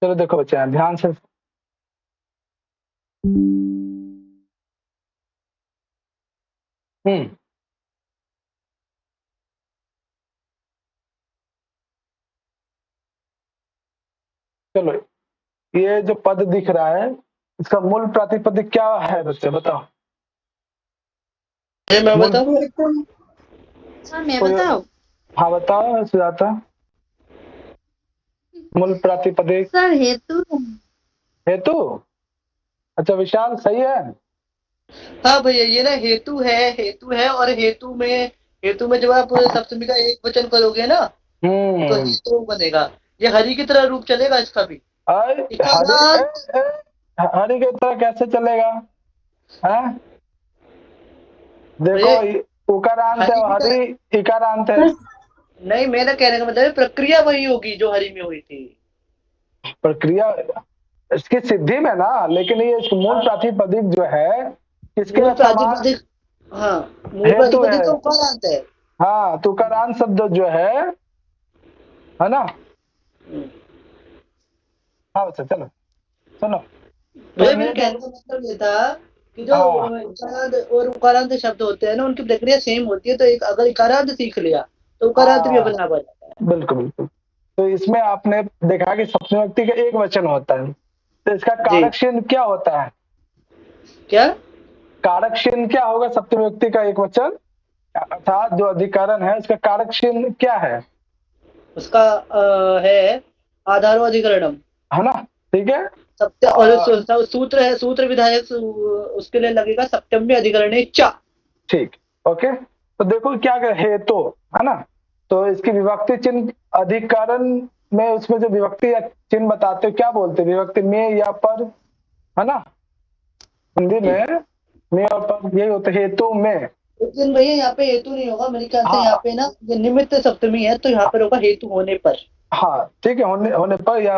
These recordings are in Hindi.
चलो देखो बच्चे ध्यान से। हम्म चलो, ये जो पद दिख रहा है इसका मूल प्रातिपदिक क्या है बच्चे बताओ। मैं मूल बताऊं? सर मैं कोई, बताऊं? हाँ बताओ सुजाता। मूल प्रातिपदिक सर हेतु। हेतु। अच्छा विशाल सही है। हाँ भैया, ये ना हेतु है, और हेतु में जब आप सप्तमी का एक वचन करोगे ना, तो हम्म हेतु बनेगा। ये हरि की तरह रूप चलेगा इसका भी। अरे हरि इकारांत। हरि की तरह कैसे चलेगा? हैं? देखो भैया, उकारांत है हरि और की तरह। हरि इकारांत है। नहीं, मेरा कहने का मतलब है प्रक्रिया वही होगी जो हरि में हुई थी। प्रक्रिया इसकी सिद्धि में ना, लेकिन ये मूल हाँ, प्रातिपदिक जो है मूल किसके समान प्रातिपदिक। हाँ, मूल हेतु प्रातिपदिक है। तो उकारांत है। हाँ तो उकारांत शब्द जो है ना। हम्म। हाँ बच्चा चलो सुनो। तो भैया, मेरे ये जो कहने का मतलब ये था कि जो हाँ इकारांत और उकारांत शब्द होते हैं ना, उनकी प्रक्रिया सेम होती है। तो एक अगर इकारांत सीख लिया तो उकारांत भी हाँ अपना बन जाता है। बिल्कुल बिल्कुल। तो इसमें आपने देखा कि सप्तमी व्यक्ति का एक वचन होता है, तो इसका जी। कारक चिन्ह क्या होता है? क्या? कारक चिन्ह क्या होगा सप्तमी व्यक्ति का एक वचन अर्थात जो अधिकरण है उसका कारक चिन्ह क्या है? उसका है आधारो अधिकरणम। है ना? ठीक है। सत्य, और आ, सूत्र है, सूत्र विधायक उसके लिए लगेगा सप्तम्य अधिकरणे च। ठीक। ओके तो देखो क्या हेतु है ना, तो इसकी विभक्ति चिन्ह अधिकरण में उसमें जो विभक्ति या चिन्ह बताते हो क्या बोलते हैं, विभक्ति में या पर, है ना? हिंदी जी। में और पर यही होता है हेतु में। लेकिन भैया, यहाँ पे हेतु नहीं होगा मेरे ख्याल से। यहाँ हाँ पे ना ये निमित्त सप्तमी है, तो यहाँ पर होगा हेतु होने पर। हाँ ठीक है, होने होने पर या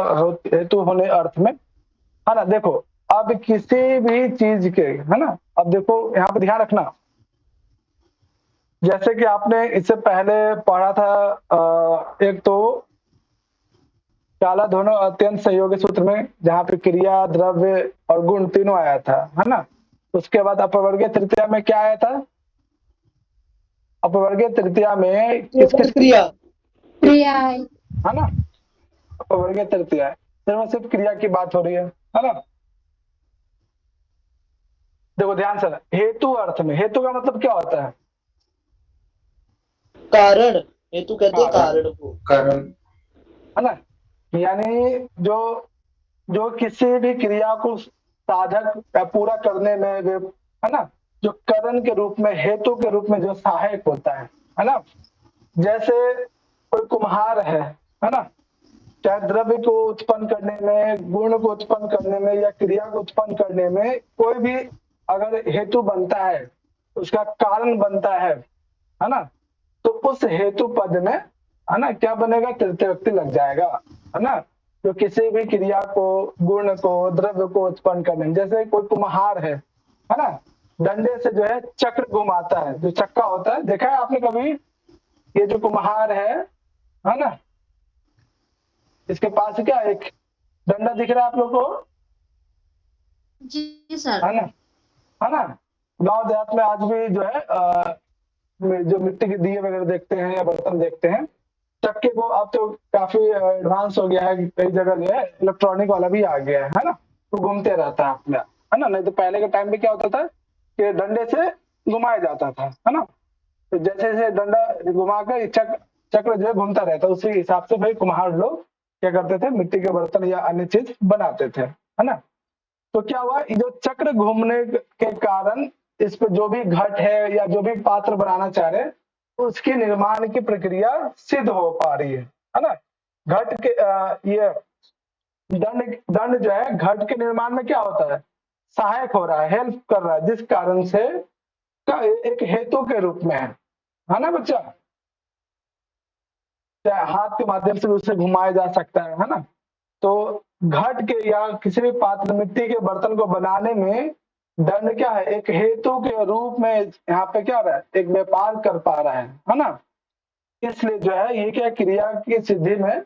हेतु होने अर्थ में, है ना? देखो अब किसी भी चीज के, है ना, अब देखो यहाँ पे ध्यान रखना, जैसे कि आपने इससे पहले पढ़ा था एक तो काला दोनों अत्यंत सहयोगी सूत्र में जहाँ पे क्रिया द्रव्य और गुण तीनों आया था, है ना? उसके बाद अपवर्गीय तृतीया में क्या आया था? अपवर्गीय तृतीया में किस ऊपर किस क्रिया। क्रिया। है ना? अपवर्गीय तृतीया है, सिर्फ सिर्फ क्रिया की बात हो रही है ना? देखो ध्यान से, हेतु अर्थ में हेतु का मतलब क्या होता है? कारण। हेतु कहते हैं कारण, कारण को। कारण। है ना? यानी जो जो किसी भी क्रिया को साधक या पूरा करने में है ना, जो करण के रूप में हेतु के रूप में जो सहायक होता है ना? जैसे कोई कुम्हार है ना, चाहे द्रव्य को उत्पन्न करने में, गुण को उत्पन्न करने में या क्रिया को उत्पन्न करने में कोई भी अगर हेतु बनता है, उसका कारण बनता है ना, तो उस हेतु पद में, है ना, क्या बनेगा? तृतीय व्यक्ति लग जाएगा, है ना? जो किसी भी क्रिया को, गुण को, द्रव्य को उत्पन्न करने में, जैसे कोई कुम्हार है ना, डंडे से जो है चक्र घुमाता है, जो चक्का होता है, देखा है आपने कभी? ये जो कुम्हार है ना, इसके पास क्या एक डंडा दिख रहा है आप लोग को? जी सर। है ना? है ना? गांव देहात में आज भी जो है जो मिट्टी के दिए वगैरह देखते हैं या बर्तन देखते हैं, चक्के को अब तो काफी एडवांस हो गया है, कई जगह जो है इलेक्ट्रॉनिक वाला भी आ गया है ना? तो घूमते रहता है अपना, है ना? नहीं तो पहले के टाइम पे क्या होता था कि डंडे से घुमाया जाता था, है ना? तो जैसे जैसे डंडा घुमाकर ये चक्र जो है घूमता रहता, उसी हिसाब से भाई कुम्हार लोग क्या करते थे, मिट्टी के बर्तन या अन्य चीज बनाते थे, है ना? तो क्या हुआ, ये जो चक्र घूमने के कारण इस पे जो भी घट है या जो भी पात्र बनाना चाह रहे हैं, उसके निर्माण की प्रक्रिया सिद्ध हो पा रही है ना? घट के ये दंड दंड जो है घट के निर्माण में क्या होता है, सहायक हो रहा है, हेल्प कर रहा है, जिस कारण से का एक हेतु के रूप में है ना बच्चा? चाहे हाथ के माध्यम से भी उसे घुमाया जा सकता है ना? तो घट के या किसी भी पात्र मिट्टी के बर्तन को बनाने में दंड क्या है, एक हेतु के रूप में यहाँ पे क्या हो रहा है, एक व्यापार कर पा रहा है ना? इसलिए जो है ये क्या क्रिया की सिद्धि में,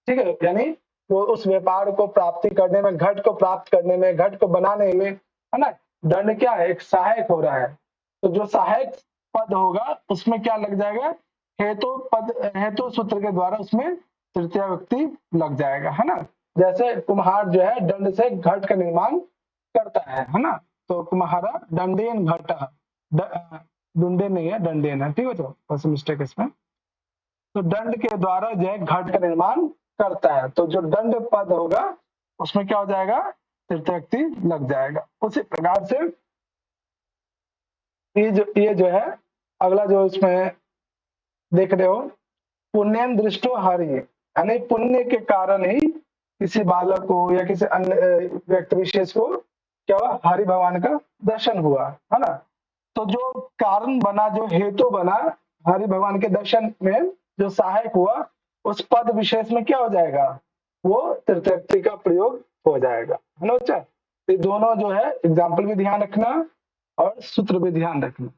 ठीक है, यानी वो उस व्यापार को प्राप्ति करने में, घट को प्राप्त करने में, घट को बनाने में, है ना, दंड क्या है, एक सहायक हो रहा है। तो जो सहायक पद होगा उसमें क्या लग जाएगा, हेतु पद, हेतु सूत्र के द्वारा उसमें तृतीय व्यक्ति लग जाएगा, है ना। जैसे कुम्हार जो है दंड से घट का निर्माण करता है ना, तो कुम्हारा दंडेन घटा, डुंडे नहीं है, दंडेन है, ठीक है, तो बस मिस्टेक इसमें। तो दंड के द्वारा जो है घट का निर्माण करता है, तो जो दंड पद होगा उसमें क्या हो जाएगा, तृतीय व्यक्ति लग जाएगा। उसी प्रकार से ये जो है अगला जो इसमें देख रहे हो, पुण्यम दृष्टो हरि, यानी पुण्य के कारण ही किसी बालक को या किसी अन्य व्यक्ति विशेष को क्या हुआ, हरि भगवान का दर्शन हुआ, है ना। तो जो कारण बना, जो हेतु बना हरि भगवान के दर्शन में, जो सहायक हुआ, उस पद विशेष में क्या हो जाएगा, वो तृतीय व्यक्ति का प्रयोग हो जाएगा, है ना बच्चा। ये दोनों जो है एग्जाम्पल भी ध्यान रखना और सूत्र भी ध्यान रखना।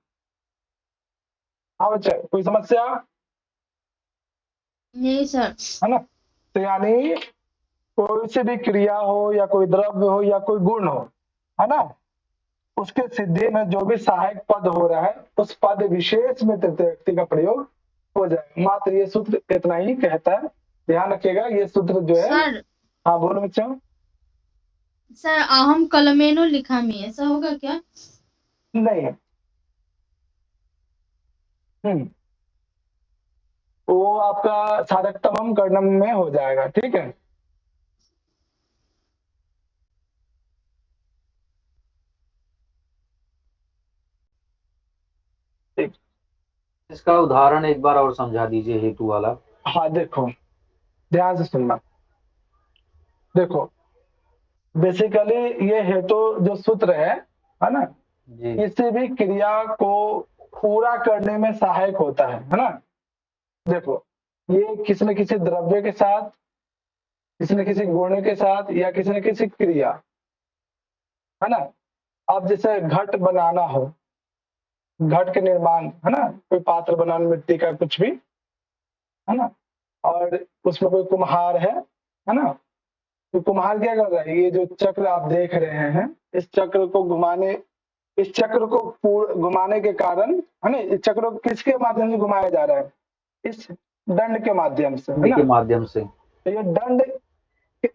हाँ बच्चा, कोई समस्या? नहीं सर। है ना। तो यानी कोई से भी क्रिया हो या कोई द्रव्य हो या कोई गुण हो, है ना, उसके सिद्धि में जो भी सहायक पद हो रहा है उस पद विशेष में तृतीय व्यक्ति का प्रयोग हो जाए। मात्र ये सूत्र इतना ही कहता है, ध्यान रखिएगा। ये सूत्र जो है, सर हाँ बोलो बच्चा। सर अहम कलमेनो लिखा में ऐसा होगा क्या? नहीं, वो आपका साधकतमम कर्णम में हो जाएगा, ठीक है। ठीक, इसका उदाहरण एक बार और समझा दीजिए, हेतु वाला। हाँ देखो, ध्यान से सुनना। देखो बेसिकली ये हेतु जो सूत्र है ना, जी किसी भी क्रिया को पूरा करने में सहायक होता है ना। देखो ये किसी न किसी द्रव्य के साथ, किसी न किसी गुण के साथ, या किसी न किसी क्रिया, है ना। अब जैसे घट बनाना हो, घट के निर्माण, है ना, कोई पात्र बनाना मिट्टी का कुछ भी, है ना, और उसमें कोई कुम्हार है ना। तो कुम्हार क्या कर रहा है, ये जो चक्र आप देख रहे हैं, इस चक्र को घुमाने, इस चक्र को घुमाने के कारण, है ना, इस चक्र को किसके माध्यम से घुमाया जा रहा है, इस दंड के माध्यम से, है ना। के माध्यम से। तो ये दंड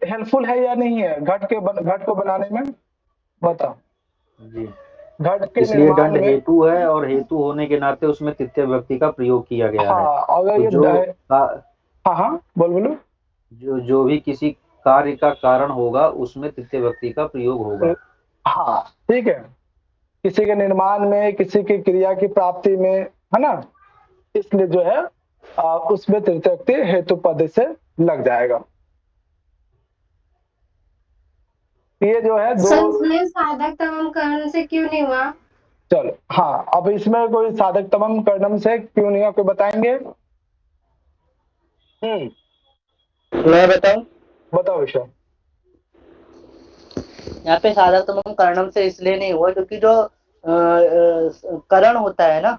हेल्पफुल है या नहीं है घट को बनाने में, बताओ। जी, घट के इसलिए निर्माण दंड में, हेतु है और हेतु होने के नाते उसमें तृतीय व्यक्ति का प्रयोग किया गया है। हाँ अगर तो ये जो हाँ बोलो। जो भी किसी कार्य का कारण होगा उसमें तृतीय व्यक्ति का प्रयोग होगा। हाँ ठीक है, किसी के निर्माण में, किसी की क्रिया की प्राप्ति में, है ना, इसलिए जो है उसमें तृतीय व्यक्ति हेतु पद से लग जाएगा। ये जो है दो, इसमें साधक तमम करण से क्यों नहीं हुआ? चलो हाँ, अब इसमें कोई साधक तमम कर्णम से क्यों नहीं, आपको बताएंगे। मैं बताऊं? बताओ विषय। यहाँ पे साधक तमम कर्णम से इसलिए नहीं हुआ क्योंकि जो करण होता है ना,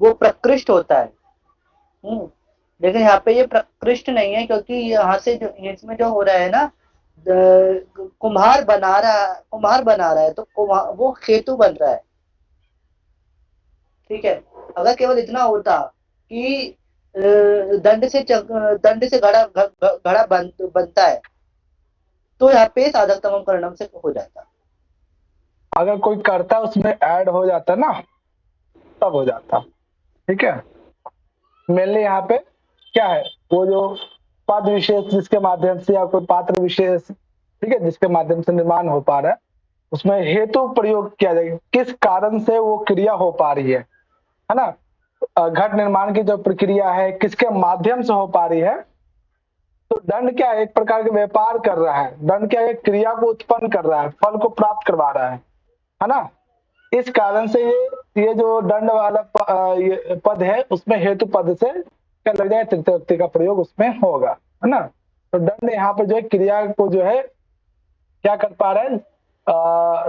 वो प्रकृष्ट होता है। लेकिन यहाँ पे ये प्रकृष्ट नहीं है, क्योंकि यहाँ से जो इसमें जो हो रहा है ना, कुम्हार बना रहा है, तो वो हेतु बन रहा है। ठीक है, अगर केवल इतना होता कि दंड से घड़ा बनता है, तो यहाँ पे साधक तमम कर्णम से हो जाता। अगर कोई करता उसमें ऐड हो जाता ना, तब हो जाता, ठीक है। मेनली यहाँ पे क्या है, वो जो पद विशेष जिसके माध्यम से, या कोई पात्र विशेष, ठीक है, जिसके माध्यम से निर्माण हो पा रहा है, उसमें हेतु प्रयोग किया जाएगा, किस कारण से वो क्रिया हो पा रही है ना। घट निर्माण की जो प्रक्रिया है किसके माध्यम से हो पा रही है, तो दंड क्या है, एक प्रकार के व्यापार कर रहा है। दंड क्या है, क्रिया को उत्पन्न कर रहा है, फल को प्राप्त करवा रहा है ना। इस कारण से ये जो दंड वाला ये पद है, उसमें हेतु पद से क्या लग जाए, तृतीय व्यक्ति का प्रयोग उसमें होगा, है ना। तो दंड यहाँ पर जो है क्रिया को जो है क्या कर पा रहा है,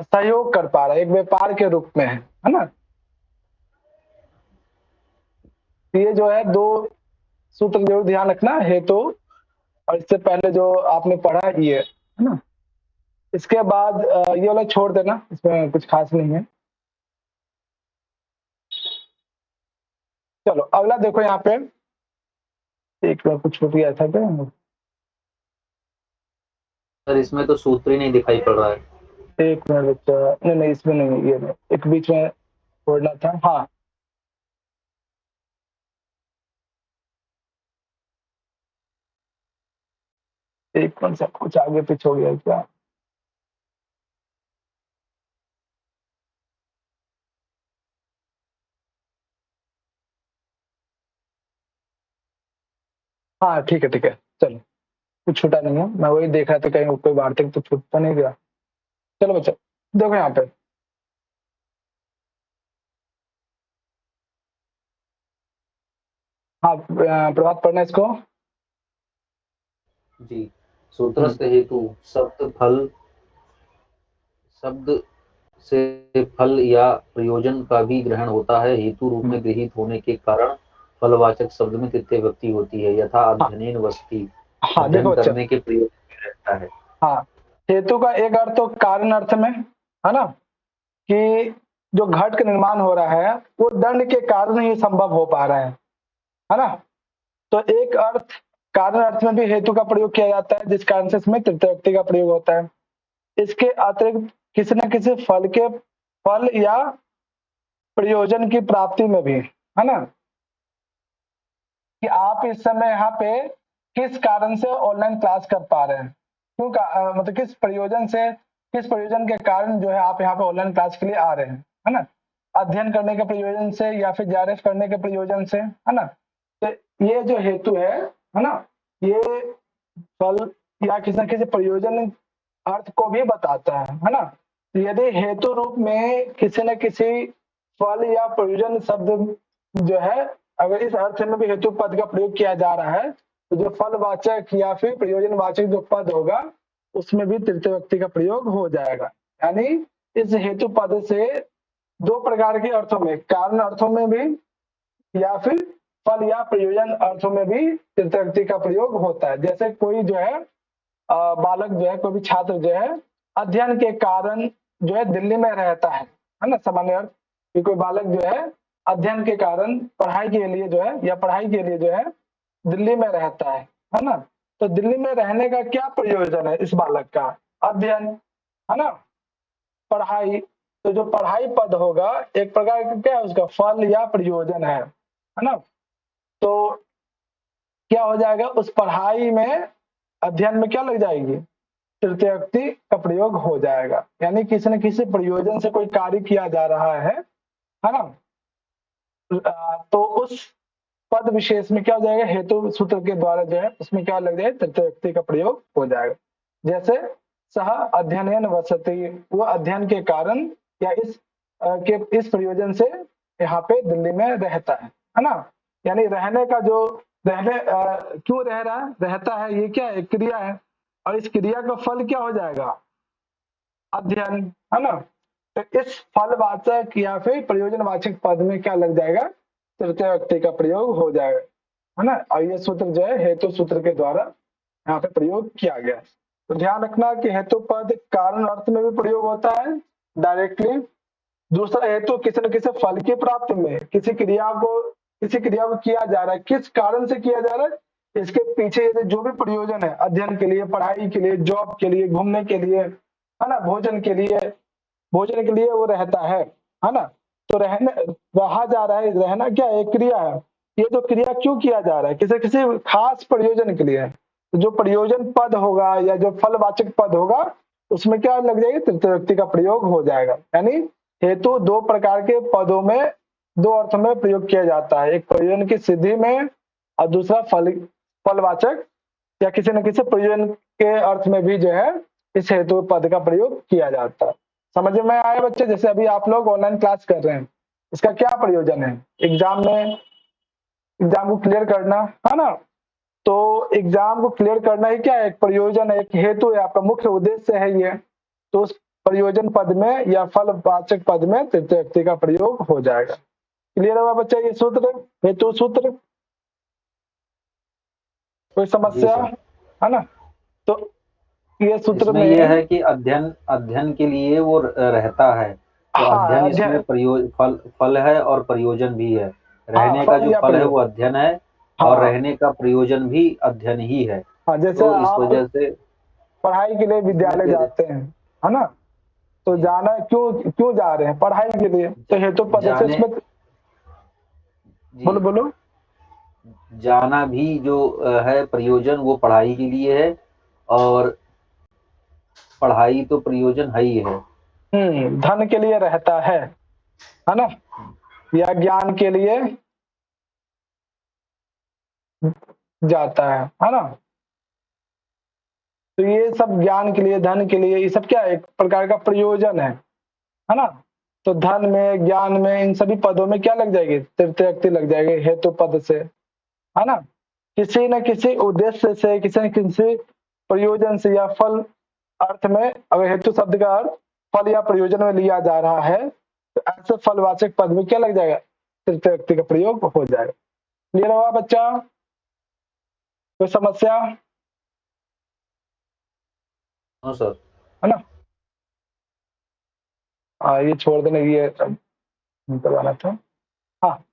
सहयोग कर पा रहा है, एक व्यापार के रूप में है ना। ये जो है दो सूत्र जरूर ध्यान रखना, हेतु और इससे पहले जो आपने पढ़ा ये है ना, इसके बाद ये वाला छोड़ देना, इसमें कुछ खास नहीं है। चलो अगला देखो यहाँ पे, एक बार कुछ छूट गया था क्या? सर इसमें तो सूत्र ही नहीं दिखाई पड़ रहा है। एक मिनट बच्चा, नहीं नहीं इसमें नहीं है, ये नहीं, एक बीच में छोड़ना था। हाँ एक मिनट, सब कुछ आगे पीछे हो गया है क्या? हाँ ठीक है ठीक है, चलो कुछ छूटा नहीं है, मैं वही देख रहा था कहीं कोई वार्तिक तो छूटता नहीं गया। चलो बच्चा देखो यहाँ पे, हाँ प्रभात पढ़ना इसको। जी, सूत्रस्थ हेतु शब्द से फल या प्रयोजन का भी ग्रहण होता है। हेतु रूप में गृहीत होने के कारण फलवाचक शब्द में तृतीय व्यक्ति होती है, यथा हाँ अध्ययन वसति, हाँ देखो अध्ययन बच्चा, करने के प्रयोग में रहता है। हाँ हेतु का एक अर्थ तो कारण अर्थ में है ना, कि जो घट का निर्माण हो रहा है वो दंड के कारण ही संभव हो पा रहा है ना। तो एक अर्थ कारण अर्थ में भी हेतु का प्रयोग किया जाता है, जिस कारण से इसमें तृतीय व्यक्ति का प्रयोग होता है। इसके अतिरिक्त किसी न किसी फल या प्रयोजन की प्राप्ति में भी, है ना, कि आप इस समय यहाँ पे किस कारण से ऑनलाइन क्लास कर पा रहे हैं, क्यों मतलब किस प्रयोजन के कारण जो है आप यहाँ पे ऑनलाइन क्लास के लिए आ रहे हैं, है ना। अध्ययन करने के प्रयोजन से या फिर जेआरएफ करने के प्रयोजन से, है ना। तो ये जो हेतु है ना, ये फल या किसी न किसी प्रयोजन अर्थ को भी बताता है ना। तो यदि हेतु रूप में किसी न किसी फल या प्रयोजन शब्द जो है, अगर इस अर्थ में भी हेतु पद का प्रयोग किया जा रहा है, तो जो फलवाचक या फिर प्रयोजन वाचक जो पद होगा उसमें भी तृतीय व्यक्ति का प्रयोग हो जाएगा। यानी इस हेतु पद से दो प्रकार के अर्थों में, कारण अर्थों में भी या फिर फल या प्रयोजन अर्थों में भी तृतीय व्यक्ति का प्रयोग होता है। जैसे कोई जो है बालक जो है, कोई भी छात्र जो है अध्ययन के कारण जो है दिल्ली में रहता है ना, सामान्य अर्थ कि कोई बालक जो है अध्ययन के कारण पढ़ाई के लिए जो है, या पढ़ाई के लिए जो है दिल्ली में रहता है ना। तो दिल्ली में रहने का क्या प्रयोजन है इस बालक का? अध्ययन, है ना, पढ़ाई। तो जो पढ़ाई पद होगा एक प्रकार का क्या है, उसका फल या प्रयोजन है ना। तो क्या हो जाएगा, उस पढ़ाई में अध्ययन में क्या लग जाएगी, तृतीय व्यक्ति का प्रयोग हो जाएगा। यानी किसी न किसी प्रयोजन से कोई कार्य किया जा रहा है ना। तो उस पद विशेष में क्या हो जाएगा, हेतु सूत्र के द्वारा जो है उसमें क्या लग जाएगा, तृतीय व्यक्ति का प्रयोग हो जाएगा। जैसे सह अध्ययन वसति, वो अध्ययन के कारण या इस प्रयोजन से यहाँ पे दिल्ली में रहता है ना। यानी रहने का जो क्यों रह रहा है, रहता है, ये क्या है, क्रिया है, और इस क्रिया का फल क्या हो जाएगा, अध्ययन, है ना। तो इस फलवाचक या फिर प्रयोजनवाचक पद में क्या लग जाएगा, तृतीय व्यक्ति का प्रयोग हो जाएगा, है ना। और ये सूत्र जो है हेतु सूत्र के द्वारा यहाँ पे प्रयोग किया गया है। तो ध्यान रखना कि हेतु पद कारण अर्थ में भी प्रयोग होता है डायरेक्टली। दूसरा हेतु किसी न किसी फल की प्राप्ति में, किसी क्रिया को किया जा रहा है, किस कारण से किया जा रहा है, इसके पीछे जो भी प्रयोजन है, अध्ययन के लिए, पढ़ाई के लिए, जॉब के लिए, घूमने के लिए, है ना, भोजन के लिए वो रहता है ना। तो रहा जा रहा है, रहना क्या है, एक क्रिया है। ये जो क्रिया क्यों किया जा रहा है, किसी खास प्रयोजन के लिए है। तो जो प्रयोजन पद होगा या जो फलवाचक पद होगा उसमें क्या लग जाएगी, तृतीय व्यक्ति का प्रयोग हो जाएगा। यानी हेतु दो प्रकार के पदों में, दो अर्थों में प्रयोग किया जाता है, एक प्रयोजन की सिद्धि में और दूसरा फलवाचक या किसी न किसी प्रयोजन के अर्थ में भी जो है इस हेतु पद का प्रयोग किया जाता है। समझ में आया बच्चे? जैसे अभी आप लोग ऑनलाइन क्लास कर रहे हैं, इसका क्या प्रयोजन है, एग्जाम को क्लियर करना, है ना। तो एग्जाम को क्लियर करना ही क्या है, एक प्रयोजन है, एक हेतु है, आपका मुख्य उद्देश्य है ये। तो उस प्रयोजन पद में या फलवाचक पद में तृतीय व्यक्ति का प्रयोग हो जाएगा। क्लियर हुआ बच्चा ये सूत्र, हेतु सूत्र? कोई समस्या? है ना। तो ये सूत्र इसमें में यह है कि अध्ययन अध्ययन के लिए वो रहता है, तो हाँ अध्ययन इसमें अध्ययन, फल है और प्रयोजन भी है। हाँ रहने का फल जो या फल है प्रयोग, वो अध्ययन है, और हाँ रहने का प्रयोजन भी अध्ययन ही है। हाँ। जैसे तो इस आप वजह से पढ़ाई के लिए इसमें विद्यालय फिर जाते हैं, है ना, तो जी, जाना क्यों क्यों जा रहे हैं? पढ़ाई के लिए। तो हेतु पद से जाने इसमें, जी, बोलो बोलो। जाना भी जो है प्रयोजन, वो पढ़ाई के लिए है, और पढ़ाई तो प्रयोजन है ही है। धन के लिए रहता है ना, या ज्ञान के लिए जाता है ना। तो ये सब ज्ञान के लिए, धन के लिए, ये सब क्या है? एक प्रकार का प्रयोजन है ना। तो धन में, ज्ञान में, इन सभी पदों में क्या लग जाएगी? तृतीय व्यक्ति लग जाएगी हेतु पद से, है ना। किसी न किसी उद्देश्य से, किसी न किसी प्रयोजन से या फल अर्थ में, अगर हेतु शब्द का अर्थ फल या प्रयोजन में लिया जा रहा है, तो ऐसे फलवाचक पद में क्या लग जाएगा? तृतीय व्यक्ति का प्रयोग हो जाएगा। क्लियर हुआ बच्चा? कोई समस्या? हाँ सर। है ना। ये छोड़ देना, ये करवाना था। हाँ,